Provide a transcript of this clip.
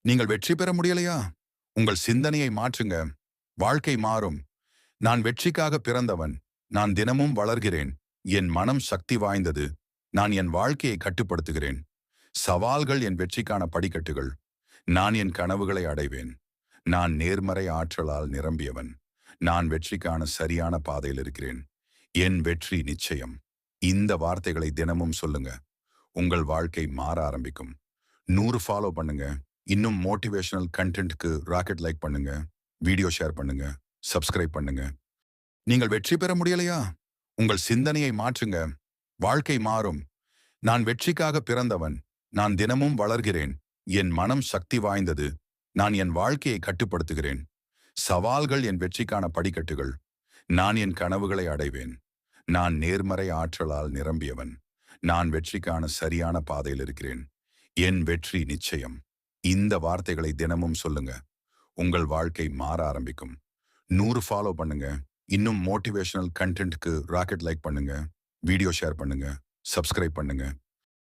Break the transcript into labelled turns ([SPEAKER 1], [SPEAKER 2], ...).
[SPEAKER 1] நீங்கள் வெற்றி பெற முடியலையா? உங்கள் சிந்தனையை மாற்றுங்க. வாழ்க்கை மாறும். நான் வெற்றிக்காக பிறந்தவன். நான் தினமும் வளர்கிறேன். என் மனம் சக்தி வாய்ந்தது. நான் என் வாழ்க்கையை கட்டுப்படுத்துகிறேன். சவால்கள் என் வெற்றிக்கான படிக்கட்டுகள். நான் என் கனவுகளை அடைவேன். நான் நேர்மறை ஆற்றலால் நிரம்பியவன். நான் வெற்றிக்கான சரியான பாதையில் இருக்கிறேன். என் வெற்றி நிச்சயம். இந்த வார்த்தைகளை தினமும் சொல்லுங்க. உங்கள் வாழ்க்கை மாற ஆரம்பிக்கும். 100 ஃபாலோ பண்ணுங்க. இன்னும் மோட்டிவேஷனல் கண்டென்ட்க்கு ராக்கெட் லைக் பண்ணுங்க. வீடியோ ஷேர் பண்ணுங்க. சப்ஸ்கிரைப் பண்ணுங்க. நீங்கள் வெற்றி பெற முடியலையா? உங்கள் சிந்தனையை மாற்றுங்க. வாழ்க்கை மாறும். நான் வெற்றிக்காக பிறந்தவன். நான் தினமும் வளர்கிறேன். என் மனம் சக்தி வாய்ந்தது. நான் என் வாழ்க்கையை கட்டுப்படுத்துகிறேன். சவால்கள் என் வெற்றிக்கான படிக்கட்டுகள். நான் என் கனவுகளை அடைவேன். நான் நேர்மறை ஆற்றலால் நிரம்பியவன். நான் வெற்றிக்கான சரியான பாதையில் இருக்கிறேன். என் வெற்றி நிச்சயம். இந்த வார்த்தைகளை தினமும் சொல்லுங்க. உங்கள் வாழ்க்கை மாற ஆரம்பிக்கும். 100 ஃபாலோ பண்ணுங்க. இன்னும் மோட்டிவேஷனல் கண்டென்ட்க்கு ராக்கெட் லைக் பண்ணுங்க. வீடியோ ஷேர் பண்ணுங்க. சப்ஸ்கிரைப் பண்ணுங்க.